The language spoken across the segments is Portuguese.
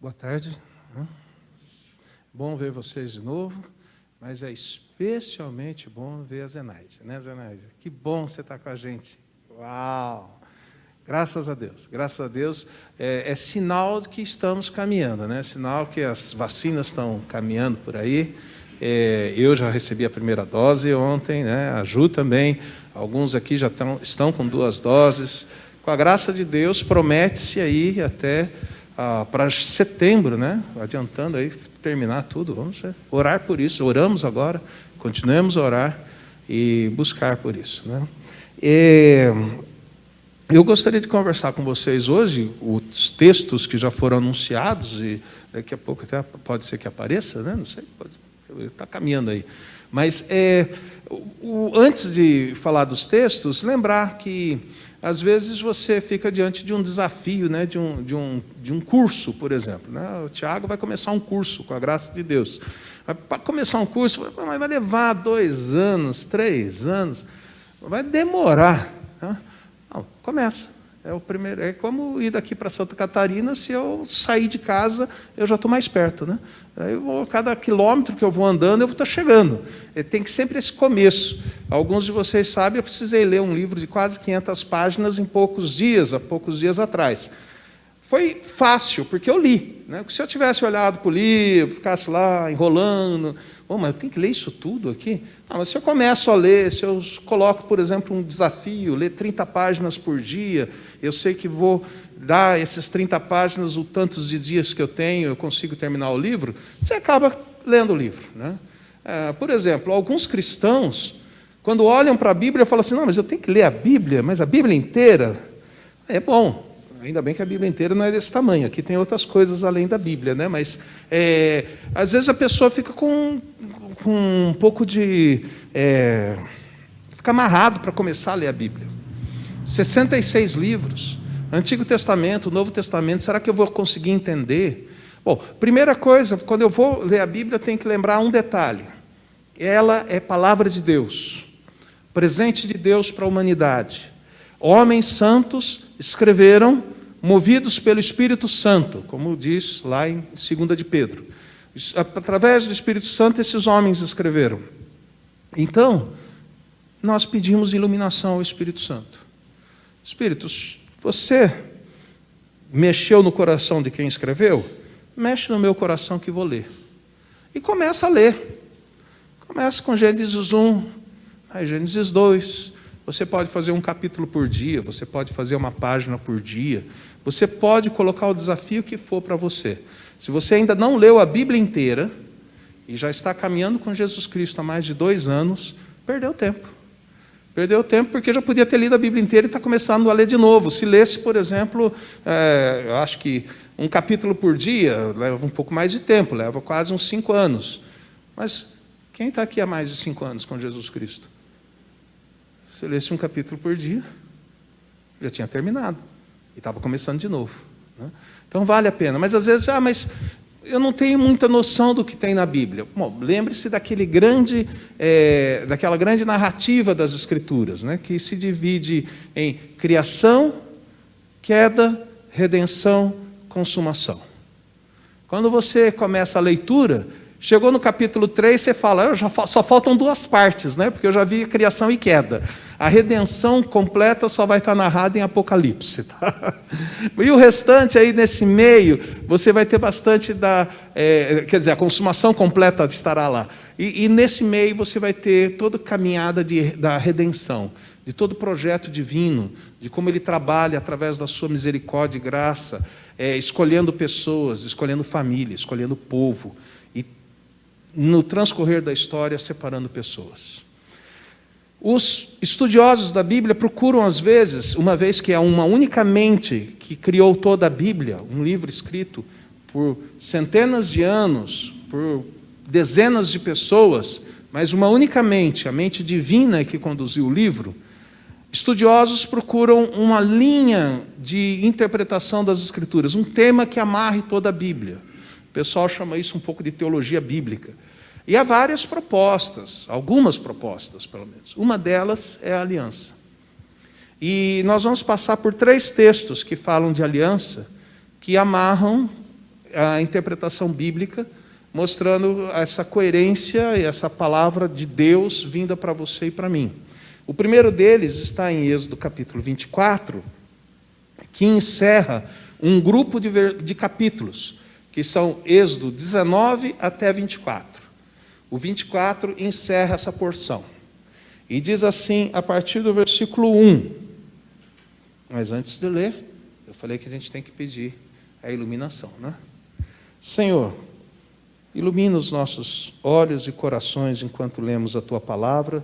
Boa tarde. Bom ver vocês de novo, mas é especialmente bom ver a Zenaide, né, Zenaide? Que bom você estar com a gente. Uau! Graças a Deus. Graças a Deus é sinal de que estamos caminhando, né? Sinal que as vacinas estão caminhando por aí. Eu já recebi a primeira dose ontem, né? A Ju também. Alguns aqui já estão com 2 doses. Com a graça de Deus, promete-se aí até para setembro, né? Adiantando aí, terminar tudo. Vamos orar por isso. Oramos agora, continuemos a orar e buscar por isso, né? Eu gostaria de conversar com vocês hoje os textos que já foram anunciados, e daqui a pouco até pode ser que apareça, né? Não sei, está caminhando aí. Mas, antes de falar dos textos, lembrar que, às vezes, você fica diante de um desafio, né? de um curso, por exemplo, né? O Tiago vai começar um curso, com a graça de Deus. Para começar um curso, vai levar 2 anos, 3 anos, vai demorar, né? Não, começa. É o primeiro. É como ir daqui para Santa Catarina. Se eu sair de casa, eu já estou mais perto, né? Aí cada quilômetro que eu vou andando, eu vou estar chegando. Tem que sempre esse começo. Alguns de vocês sabem, eu precisei ler um livro de quase 500 páginas em poucos dias, há poucos dias atrás. Foi fácil, porque eu li, né? Se eu tivesse olhado para o livro, ficasse lá enrolando, mas eu tenho que ler isso tudo aqui? Não, mas se eu começo a ler, se eu coloco, por exemplo, um desafio, ler 30 páginas por dia, eu sei que vou dar essas 30 páginas, o tantos de dias que eu tenho, eu consigo terminar o livro, você acaba lendo o livro, né? Por exemplo, alguns cristãos, quando olham para a Bíblia, falam assim, não, mas eu tenho que ler a Bíblia, mas a Bíblia inteira é bom. Ainda bem que a Bíblia inteira não é desse tamanho. Aqui tem outras coisas além da Bíblia, né? Mas, às vezes, a pessoa fica com um pouco de... fica amarrado para começar a ler a Bíblia. 66 livros. Antigo Testamento, Novo Testamento. Será que eu vou conseguir entender? Bom, primeira coisa, quando eu vou ler a Bíblia, eu tenho que lembrar um detalhe. Ela é palavra de Deus. Presente de Deus para a humanidade. Homens santos escreveram, movidos pelo Espírito Santo, como diz lá em 2 de Pedro. Através do Espírito Santo, esses homens escreveram. Então, nós pedimos iluminação ao Espírito Santo. Espírito, você mexeu no coração de quem escreveu? Mexe no meu coração que vou ler. E começa a ler. Começa com Gênesis 1, aí Gênesis 2. Você pode fazer um capítulo por dia, você pode fazer uma página por dia, você pode colocar o desafio que for para você. Se você ainda não leu a Bíblia inteira, e já está caminhando com Jesus Cristo há mais de 2 anos, perdeu tempo. Perdeu tempo porque já podia ter lido a Bíblia inteira e está começando a ler de novo. Se lesse, por exemplo, eu acho que um capítulo por dia, leva um pouco mais de tempo, leva quase uns 5 anos. Mas quem está aqui há mais de 5 anos com Jesus Cristo? Se eu lesse um capítulo por dia, já tinha terminado. E estava começando de novo, né? Então, vale a pena. Mas, às vezes, mas eu não tenho muita noção do que tem na Bíblia. Bom, lembre-se daquela grande narrativa das Escrituras, né? Que se divide em criação, queda, redenção, consumação. Quando você começa a leitura... Chegou no capítulo 3, você fala, só faltam 2 partes, né? Porque eu já vi criação e queda. A redenção completa só vai estar narrada em Apocalipse. Tá? E o restante, aí nesse meio, você vai ter bastante quer dizer, a consumação completa estará lá. E nesse meio você vai ter toda a caminhada da redenção, de todo o projeto divino, de como ele trabalha através da sua misericórdia e graça, escolhendo pessoas, escolhendo família, escolhendo povo, no transcorrer da história, separando pessoas. Os estudiosos da Bíblia procuram, às vezes, uma vez que é uma única mente que criou toda a Bíblia, um livro escrito por centenas de anos, por dezenas de pessoas, mas uma única mente, a mente divina que conduziu o livro, estudiosos procuram uma linha de interpretação das Escrituras, um tema que amarre toda a Bíblia. O pessoal chama isso um pouco de teologia bíblica. E há várias propostas, algumas propostas, pelo menos. Uma delas é a aliança. E nós vamos passar por 3 textos que falam de aliança, que amarram a interpretação bíblica, mostrando essa coerência e essa palavra de Deus vinda para você e para mim. O primeiro deles está em Êxodo capítulo 24, que encerra um grupo de capítulos, que são Êxodo 19 até 24. O 24 encerra essa porção. E diz assim, a partir do versículo 1. Mas antes de ler, eu falei que a gente tem que pedir a iluminação, né? Senhor, ilumina os nossos olhos e corações enquanto lemos a Tua palavra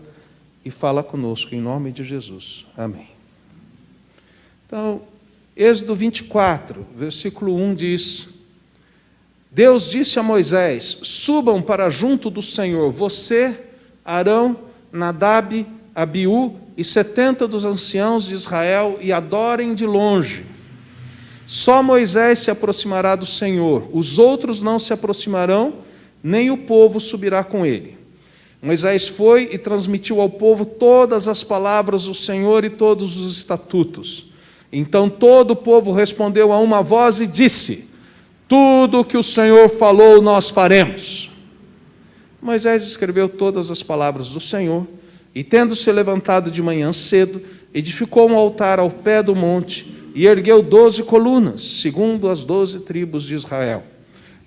e fala conosco em nome de Jesus. Amém. Então, Êxodo 24, versículo 1 diz: Deus disse a Moisés: subam para junto do Senhor, você, Arão, Nadab, Abiú e 70 dos anciãos de Israel, e adorem de longe. Só Moisés se aproximará do Senhor, os outros não se aproximarão, nem o povo subirá com ele. Moisés foi e transmitiu ao povo todas as palavras do Senhor e todos os estatutos. Então todo o povo respondeu a uma voz e disse: tudo o que o Senhor falou nós faremos. Moisés escreveu todas as palavras do Senhor, e tendo se levantado de manhã cedo, edificou um altar ao pé do monte, e ergueu 12 colunas, segundo as 12 tribos de Israel.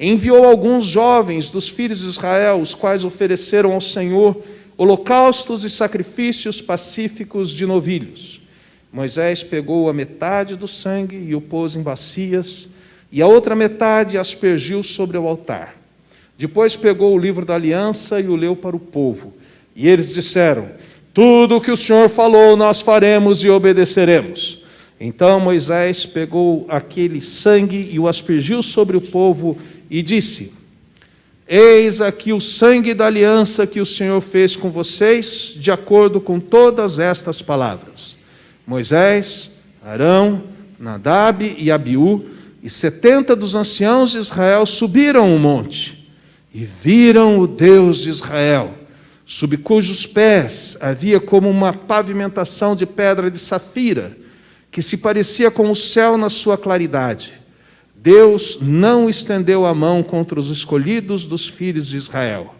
Enviou alguns jovens dos filhos de Israel, os quais ofereceram ao Senhor holocaustos e sacrifícios pacíficos de novilhos. Moisés pegou a metade do sangue e o pôs em bacias, e a outra metade aspergiu sobre o altar. Depois pegou o livro da aliança e o leu para o povo. E eles disseram: tudo o que o Senhor falou nós faremos e obedeceremos. Então Moisés pegou aquele sangue e o aspergiu sobre o povo e disse: eis aqui o sangue da aliança que o Senhor fez com vocês, de acordo com todas estas palavras. Moisés, Arão, Nadab e Abiú e 70 dos anciãos de Israel subiram o monte e viram o Deus de Israel, sob cujos pés havia como uma pavimentação de pedra de safira, que se parecia com o céu na sua claridade. Deus não estendeu a mão contra os escolhidos dos filhos de Israel.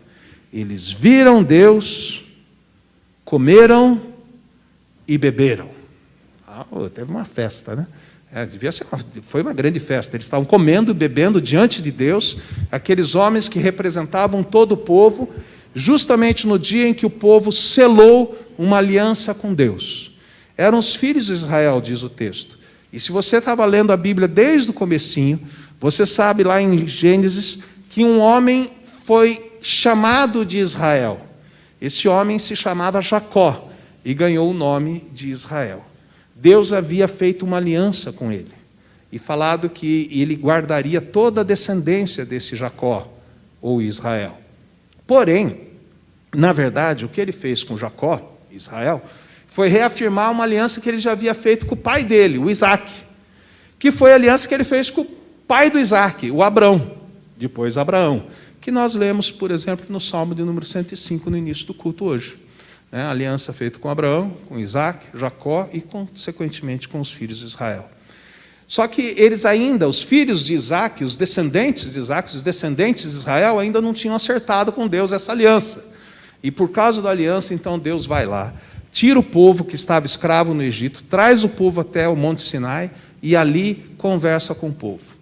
Eles viram Deus, comeram e beberam. Teve uma festa, né? Foi uma grande festa. Eles estavam comendo e bebendo diante de Deus, aqueles homens que representavam todo o povo, justamente no dia em que o povo selou uma aliança com Deus. Eram os filhos de Israel, diz o texto. E se você estava lendo a Bíblia desde o comecinho, você sabe lá em Gênesis que um homem foi chamado de Israel. Esse homem se chamava Jacó e ganhou o nome de Israel. Deus havia feito uma aliança com ele e falado que ele guardaria toda a descendência desse Jacó, ou Israel. Porém, na verdade, o que ele fez com Jacó, Israel, foi reafirmar uma aliança que ele já havia feito com o pai dele, o Isaac, que foi a aliança que ele fez com o pai do Isaac, o Abrão, depois Abraão, que nós lemos, por exemplo, no Salmo de número 105, no início do culto hoje. A aliança feita com Abraão, com Isaac, Jacó e, consequentemente, com os filhos de Israel. Só que eles ainda, os filhos de Isaac, os descendentes de Isaac, os descendentes de Israel, ainda não tinham acertado com Deus essa aliança. E por causa da aliança, então, Deus vai lá, tira o povo que estava escravo no Egito, traz o povo até o Monte Sinai e ali conversa com o povo.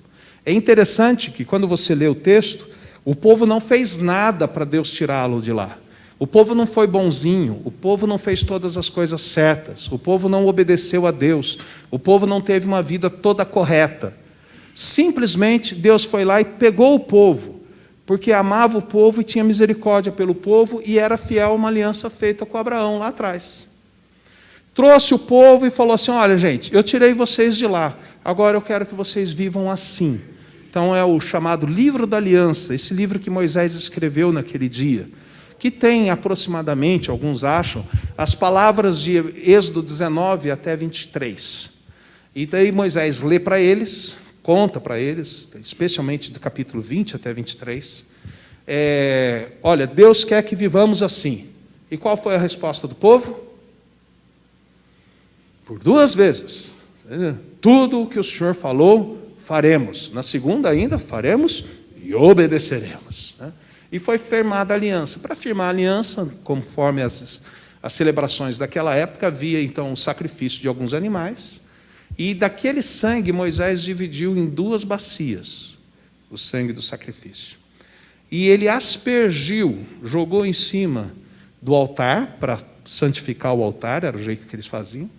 É interessante que, quando você lê o texto, o povo não fez nada para Deus tirá-lo de lá. O povo não foi bonzinho, o povo não fez todas as coisas certas, o povo não obedeceu a Deus, o povo não teve uma vida toda correta. Simplesmente Deus foi lá e pegou o povo, porque amava o povo e tinha misericórdia pelo povo e era fiel a uma aliança feita com Abraão lá atrás. Trouxe o povo e falou assim: olha, gente, eu tirei vocês de lá, agora eu quero que vocês vivam assim. Então é o chamado Livro da Aliança, esse livro que Moisés escreveu naquele dia, que tem aproximadamente, alguns acham, as palavras de Êxodo 19 até 23. E daí Moisés lê para eles, conta para eles, especialmente do capítulo 20 até 23, olha, Deus quer que vivamos assim. E qual foi a resposta do povo? Por 2 vezes. Tudo o que o Senhor falou, faremos. Na segunda ainda, faremos e obedeceremos. Né? E foi firmada a aliança. Para firmar a aliança, conforme as celebrações daquela época, havia então o sacrifício de alguns animais, e daquele sangue Moisés dividiu em 2 bacias, o sangue do sacrifício. E ele aspergiu, jogou em cima do altar, para santificar o altar, era o jeito que eles faziam.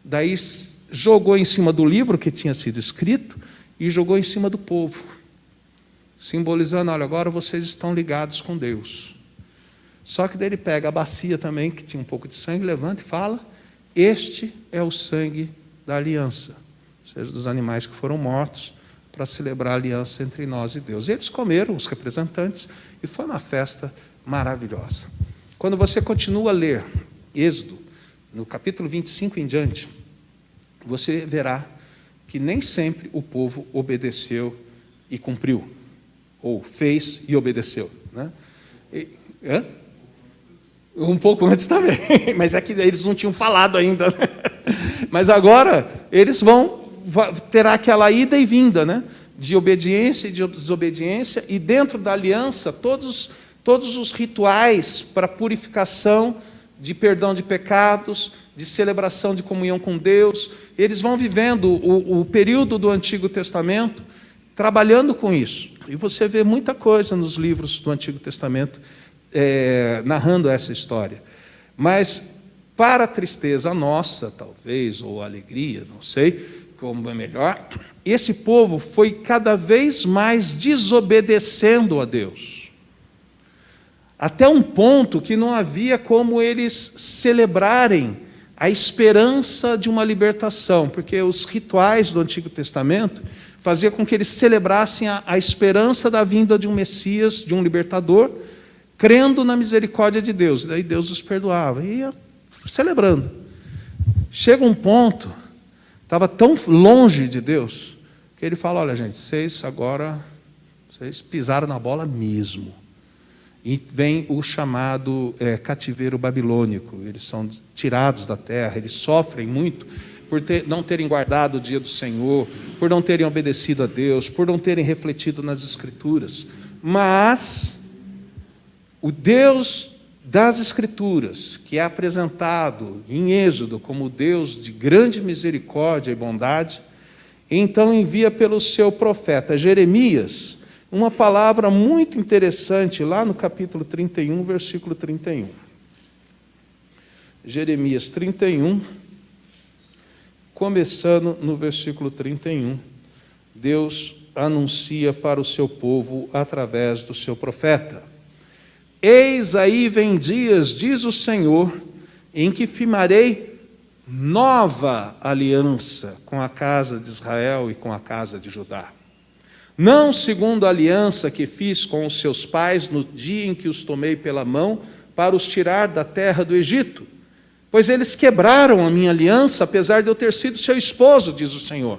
Daí jogou em cima do livro que tinha sido escrito e jogou em cima do povo, simbolizando, olha, agora vocês estão ligados com Deus. Só que daí ele pega a bacia também, que tinha um pouco de sangue, levanta e fala, este é o sangue da aliança, ou seja, dos animais que foram mortos, para celebrar a aliança entre nós e Deus. E eles comeram, os representantes, e foi uma festa maravilhosa. Quando você continua a ler Êxodo, no capítulo 25 em diante, você verá que nem sempre o povo obedeceu e cumpriu, ou fez e obedeceu. Né? Um pouco antes também, mas é que eles não tinham falado ainda. Né? Mas agora eles terá aquela ida e vinda, né? De obediência e de desobediência, e dentro da aliança, todos os rituais para purificação, de perdão de pecados, de celebração de comunhão com Deus, eles vão vivendo o período do Antigo Testamento, trabalhando com isso. E você vê muita coisa nos livros do Antigo Testamento narrando essa história. Mas, para a tristeza nossa, talvez, ou alegria, não sei como é melhor, esse povo foi cada vez mais desobedecendo a Deus. Até um ponto que não havia como eles celebrarem a esperança de uma libertação, porque os rituais do Antigo Testamento faziam com que eles celebrassem a esperança da vinda de um Messias, de um libertador, crendo na misericórdia de Deus. E daí Deus os perdoava, e ia celebrando. Chega um ponto, estava tão longe de Deus, que ele fala, olha gente, vocês pisaram na bola mesmo. E vem o chamado cativeiro babilônico, eles são tirados da terra, eles sofrem muito por não terem guardado o dia do Senhor, por não terem obedecido a Deus, por não terem refletido nas Escrituras. Mas o Deus das Escrituras, que é apresentado em Êxodo como o Deus de grande misericórdia e bondade, então envia pelo seu profeta Jeremias uma palavra muito interessante, lá no capítulo 31, versículo 31. Jeremias 31, começando no versículo 31, Deus anuncia para o seu povo através do seu profeta. Eis aí vem dias, diz o Senhor, em que firmarei nova aliança com a casa de Israel e com a casa de Judá. Não segundo a aliança que fiz com os seus pais no dia em que os tomei pela mão para os tirar da terra do Egito, pois eles quebraram a minha aliança, apesar de eu ter sido seu esposo, diz o Senhor.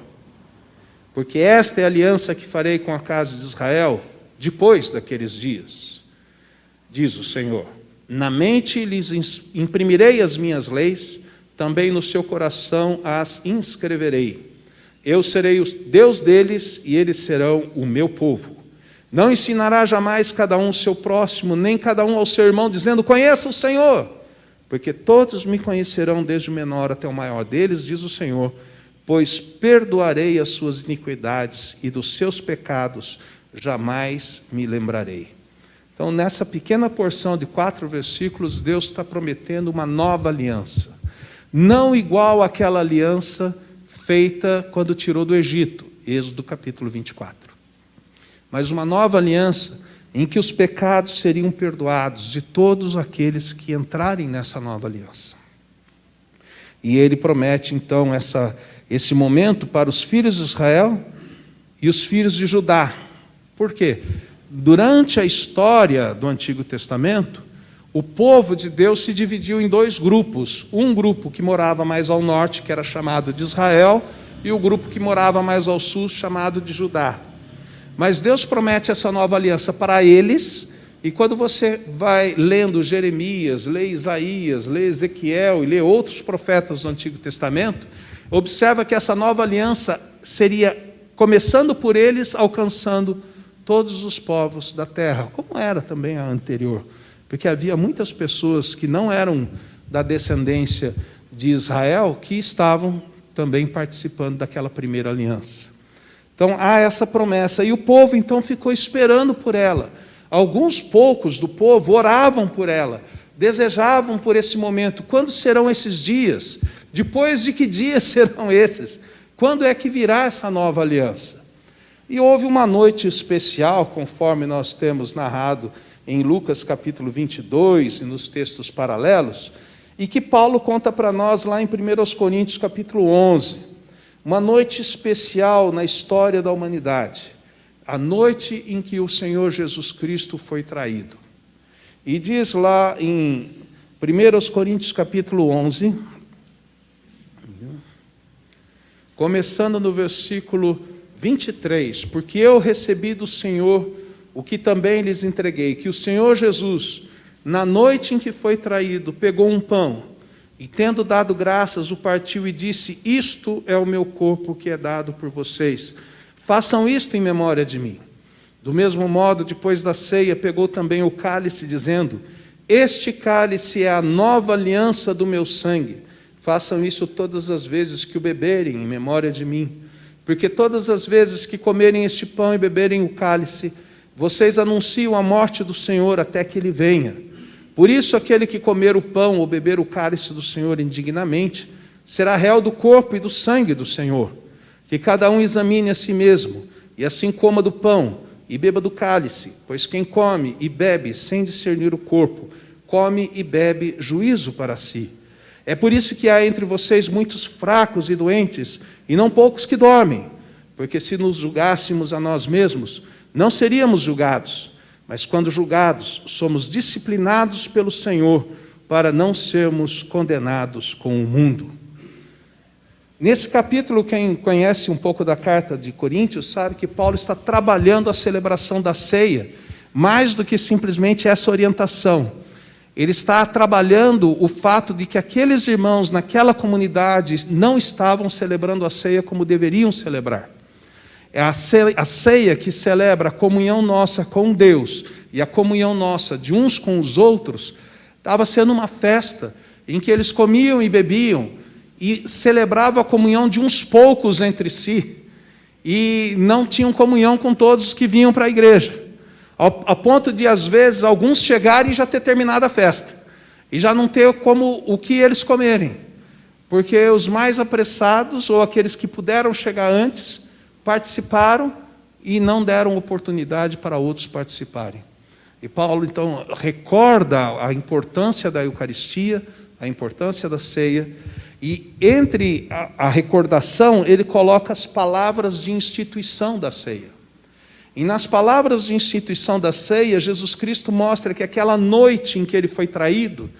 Porque esta é a aliança que farei com a casa de Israel depois daqueles dias, diz o Senhor. Na mente lhes imprimirei as minhas leis, também no seu coração as inscreverei. Eu serei o Deus deles e eles serão o meu povo. Não ensinará jamais cada um ao seu próximo, nem cada um ao seu irmão, dizendo, conheça o Senhor, porque todos me conhecerão desde o menor até o maior deles, diz o Senhor, pois perdoarei as suas iniquidades e dos seus pecados jamais me lembrarei. Então, nessa pequena porção de 4 versículos, Deus está prometendo uma nova aliança, não igual àquela aliança feita quando tirou do Egito, Êxodo capítulo 24. Mas uma nova aliança em que os pecados seriam perdoados de todos aqueles que entrarem nessa nova aliança. E ele promete, então, esse momento para os filhos de Israel e os filhos de Judá. Por quê? Durante a história do Antigo Testamento, o povo de Deus se dividiu em 2 grupos. Um grupo que morava mais ao norte, que era chamado de Israel, e o grupo que morava mais ao sul, chamado de Judá. Mas Deus promete essa nova aliança para eles, e quando você vai lendo Jeremias, lê Isaías, lê Ezequiel e lê outros profetas do Antigo Testamento, observa que essa nova aliança seria começando por eles, alcançando todos os povos da terra, como era também a anterior, porque havia muitas pessoas que não eram da descendência de Israel, que estavam também participando daquela primeira aliança. Então, há essa promessa, e o povo então ficou esperando por ela. Alguns poucos do povo oravam por ela, desejavam por esse momento. Quando serão esses dias? Depois de que dias serão esses? Quando é que virá essa nova aliança? E houve uma noite especial, conforme nós temos narrado em Lucas capítulo 22 e nos textos paralelos, e que Paulo conta para nós lá em 1 Coríntios capítulo 11. Uma noite especial na história da humanidade, a noite em que o Senhor Jesus Cristo foi traído. E diz lá em 1 Coríntios capítulo 11, começando no versículo 23, porque eu recebi do Senhor o que também lhes entreguei, que o Senhor Jesus, na noite em que foi traído, pegou um pão, e tendo dado graças, o partiu e disse: isto é o meu corpo que é dado por vocês. Façam isto em memória de mim. Do mesmo modo, depois da ceia, pegou também o cálice, dizendo: este cálice é a nova aliança do meu sangue. Façam isso todas as vezes que o beberem, em memória de mim. Porque todas as vezes que comerem este pão e beberem o cálice, vocês anunciam a morte do Senhor até que Ele venha. Por isso, aquele que comer o pão ou beber o cálice do Senhor indignamente, será réu do corpo e do sangue do Senhor. Que cada um examine a si mesmo, e assim coma do pão e beba do cálice, pois quem come e bebe sem discernir o corpo, come e bebe juízo para si. É por isso que há entre vocês muitos fracos e doentes, e não poucos que dormem, porque se nos julgássemos a nós mesmos, não seríamos julgados. Mas quando julgados, somos disciplinados pelo Senhor, para não sermos condenados com o mundo. Nesse capítulo, quem conhece um pouco da carta de Coríntios, sabe que Paulo está trabalhando a celebração da ceia, mais do que simplesmente essa orientação. Ele está trabalhando o fato de que aqueles irmãos naquela comunidade não estavam celebrando a ceia como deveriam celebrar. É a ceia que celebra a comunhão nossa com Deus e a comunhão nossa de uns com os outros, estava sendo uma festa em que eles comiam e bebiam e celebravam a comunhão de uns poucos entre si e não tinham comunhão com todos que vinham para a igreja, a ponto de, às vezes, alguns chegarem e já ter terminado a festa e já não ter como o que eles comerem, porque os mais apressados ou aqueles que puderam chegar antes participaram e não deram oportunidade para outros participarem. E Paulo, então, recorda a importância da Eucaristia, a importância da ceia, e entre a recordação, ele coloca as palavras de instituição da ceia. E nas palavras de instituição da ceia, Jesus Cristo mostra que aquela noite em que ele foi traído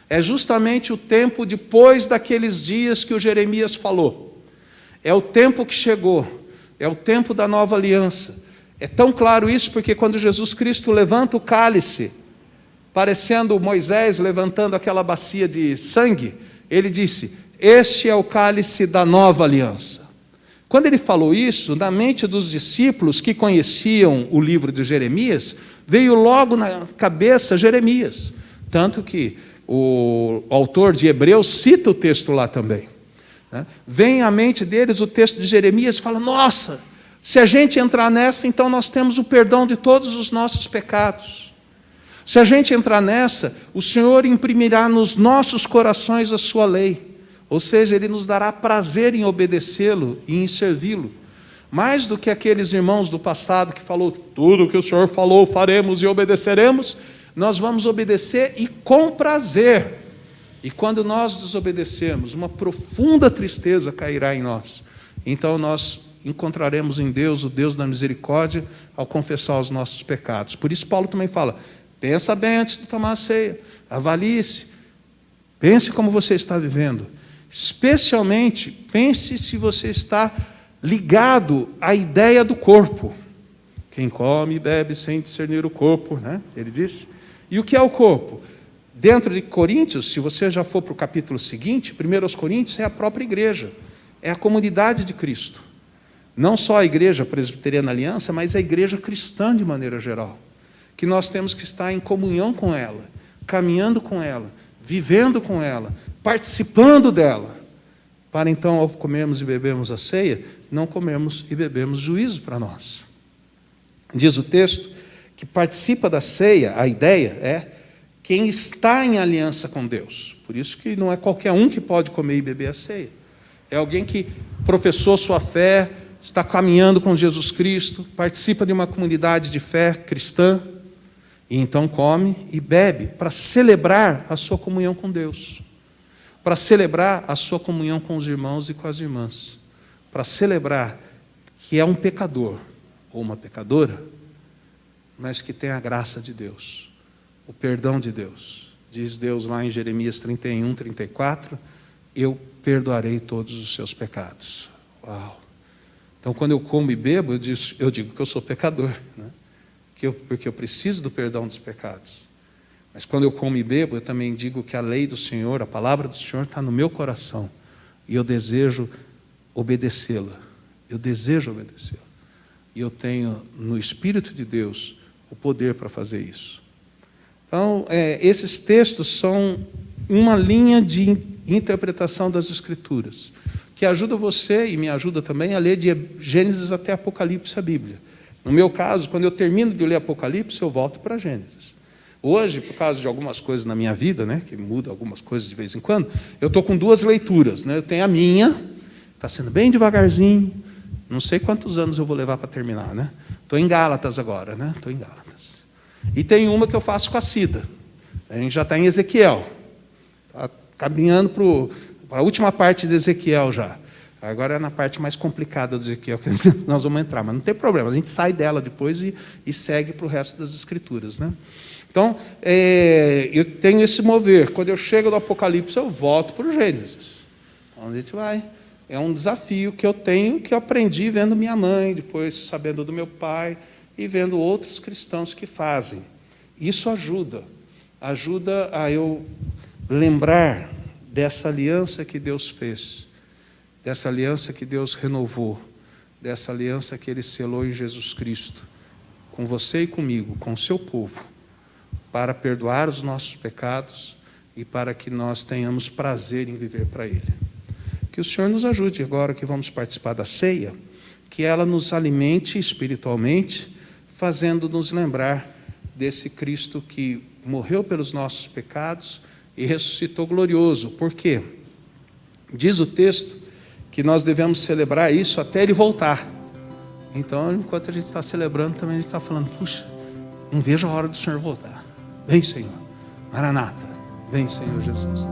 é justamente o tempo depois daqueles dias que o Jeremias falou. É o tempo que chegou. É o tempo da nova aliança. É tão claro isso porque quando Jesus Cristo levanta o cálice, parecendo Moisés levantando aquela bacia de sangue, ele disse: este é o cálice da nova aliança. Quando ele falou isso, na mente dos discípulos que conheciam o livro de Jeremias, veio logo na cabeça Jeremias. Tanto que o autor de Hebreus cita o texto lá também. Vem à mente deles o texto de Jeremias e fala: nossa, se a gente entrar nessa, então nós temos o perdão de todos os nossos pecados. Se a gente entrar nessa, o Senhor imprimirá nos nossos corações a sua lei. Ou seja, Ele nos dará prazer em obedecê-lo e em servi-lo. Mais do que aqueles irmãos do passado que falou: tudo o que o Senhor falou faremos e obedeceremos, nós vamos obedecer e com prazer. E quando nós desobedecermos, uma profunda tristeza cairá em nós. Então nós encontraremos em Deus, o Deus da misericórdia, ao confessar os nossos pecados. Por isso Paulo também fala: pensa bem antes de tomar a ceia, avalie-se, pense como você está vivendo. Especialmente, pense se você está ligado à ideia do corpo. Quem come e bebe sem discernir o corpo, né? Ele disse. E o que é o corpo? Dentro de Coríntios, se você já for para o capítulo seguinte, 1 Coríntios é a própria igreja, é a comunidade de Cristo. Não só a igreja presbiteriana aliança, mas a igreja cristã de maneira geral. Que nós temos que estar em comunhão com ela, caminhando com ela, vivendo com ela, participando dela, para então, ao comermos e bebermos a ceia, não comermos e bebemos juízo para nós. Diz o texto que participa da ceia, a ideia é quem está em aliança com Deus. Por isso que não é qualquer um que pode comer e beber a ceia. É alguém que professou sua fé, está caminhando com Jesus Cristo, participa de uma comunidade de fé cristã, e então come e bebe para celebrar a sua comunhão com Deus, para celebrar a sua comunhão com os irmãos e com as irmãs, para celebrar que é um pecador ou uma pecadora, mas que tem a graça de Deus, o perdão de Deus. Diz Deus lá em Jeremias 31, 34, eu perdoarei todos os seus pecados. Uau! Então, quando eu como e bebo, eu digo que eu sou pecador, né? Porque eu preciso do perdão dos pecados. Mas quando eu como e bebo, eu também digo que a lei do Senhor, a palavra do Senhor está no meu coração, e eu desejo obedecê-la. Eu desejo obedecê-la. E eu tenho no Espírito de Deus o poder para fazer isso. Então, esses textos são uma linha de interpretação das Escrituras, que ajuda você e me ajuda também a ler de Gênesis até Apocalipse a Bíblia. No meu caso, quando eu termino de ler Apocalipse, eu volto para Gênesis. Hoje, por causa de algumas coisas na minha vida, né, que muda algumas coisas de vez em quando, eu estou com duas leituras, né? Eu tenho a minha, está sendo bem devagarzinho, não sei quantos anos eu vou levar para terminar, né? Estou em Gálatas agora, né? Estou em Gálatas. E tem uma que eu faço com a Cida. A gente já está em Ezequiel. Está caminhando para a última parte de Ezequiel já. Agora é na parte mais complicada do Ezequiel que nós vamos entrar, mas não tem problema, a gente sai dela depois e segue para o resto das Escrituras, né? Então, eu tenho esse mover. Quando eu chego no Apocalipse, eu volto para o Gênesis. Então, a gente vai. É um desafio que eu tenho, que eu aprendi vendo minha mãe, depois sabendo do meu pai e vendo outros cristãos que fazem. Isso ajuda a eu lembrar dessa aliança que Deus fez, dessa aliança que Deus renovou, dessa aliança que Ele selou em Jesus Cristo, com você e comigo, com o seu povo, para perdoar os nossos pecados e para que nós tenhamos prazer em viver para Ele. Que o Senhor nos ajude agora que vamos participar da ceia, que ela nos alimente espiritualmente, fazendo-nos lembrar desse Cristo que morreu pelos nossos pecados e ressuscitou glorioso. Por quê? Diz o texto que nós devemos celebrar isso até Ele voltar. Então, enquanto a gente está celebrando, também a gente está falando, puxa, não vejo a hora do Senhor voltar. Vem, Senhor. Maranata. Vem, Senhor Jesus.